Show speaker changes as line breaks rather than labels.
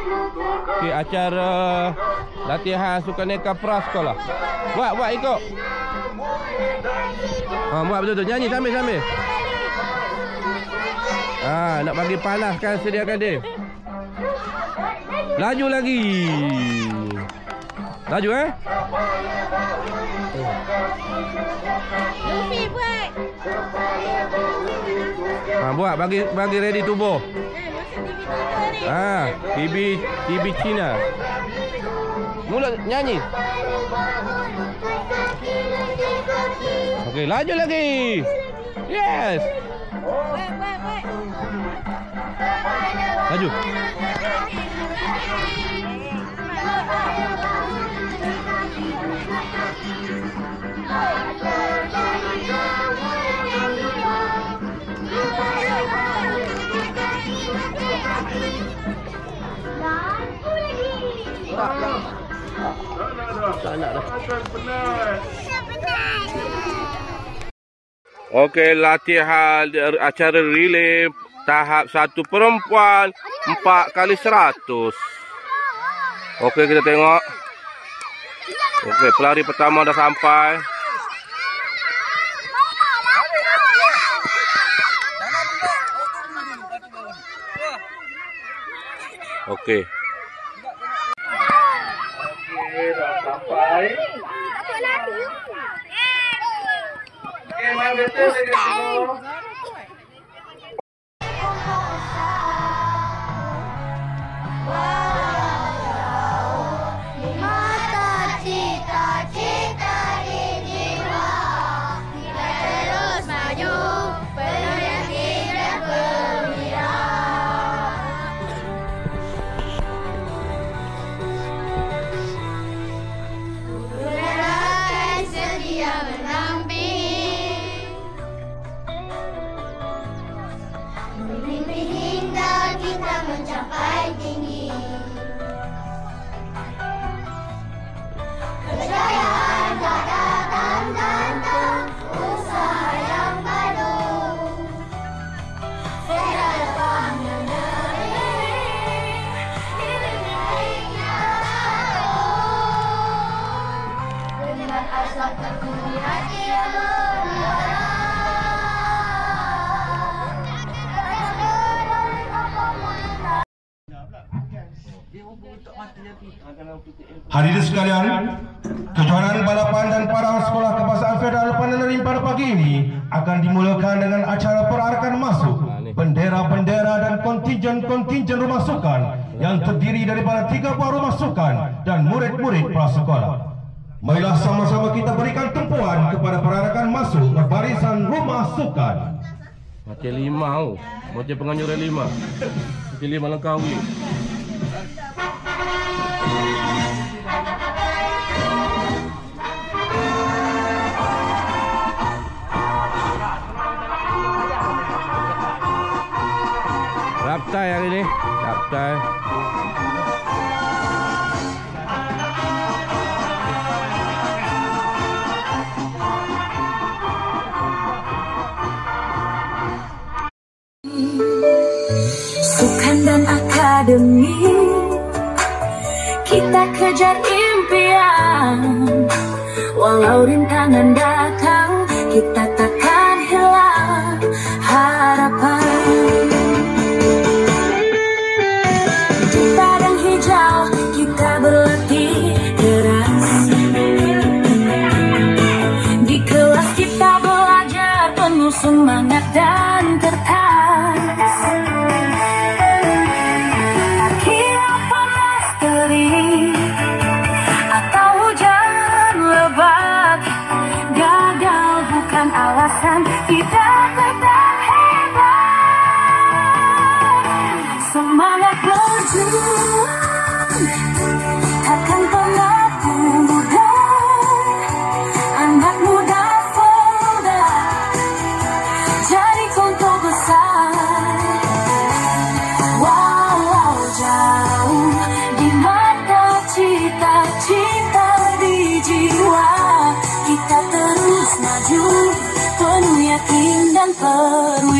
Okey, acara latihan sukaneka prasekolah. Buat ikut. Buat betul-betul. Nyanyi sambil. Nak bagi panaskan, sediakan dia. Laju lagi. Laju
Luffy buat.
Buat bagi ready tubuh.
Masa
TV Cina. Mula nyanyi. Okey, laju lagi. Yes.
Buat.
Laju. Tak nak dah. Okey, latihan acara relay tahap 1 perempuan 4x100. Okey, kita tengok. Okey, pelari pertama dah sampai. Okey. Dah sampai. Okey, main betul semua.
Hadirin sekalian, kejuaraan balapan dan parang sekolah kebangsaan federal Panandaran pada pagi ini akan dimulakan dengan acara perarakan masuk bendera-bendera dan kontingen-kontingen rumah sukan yang terdiri daripada 3 buah rumah sukan dan murid-murid prasekolah. Marilah sama-sama kita berikan tumpuan kepada perarakan masuk barisan rumah sukan.
Macam 5 macam penganyuran 5. Macam 5 Langkawi. Raptai hari ni. Raptai.
Sukan dan akademi, kita kejar impian. Walau rintangan datang, kita takkan hilang harapan. Di padang hijau kita berlatih keras. Di kelas kita belajar penuh semangat dan kertas. Kira panas terik atau hujan lebat, gagal bukan alasan kita tetap hebat. Semangat berjuang takkan pernah pudar. Anak muda Polda jadi contoh besar. Walau jauh di mata, cita-cita di jiwa, kita terus maju penuh yakin dan penuh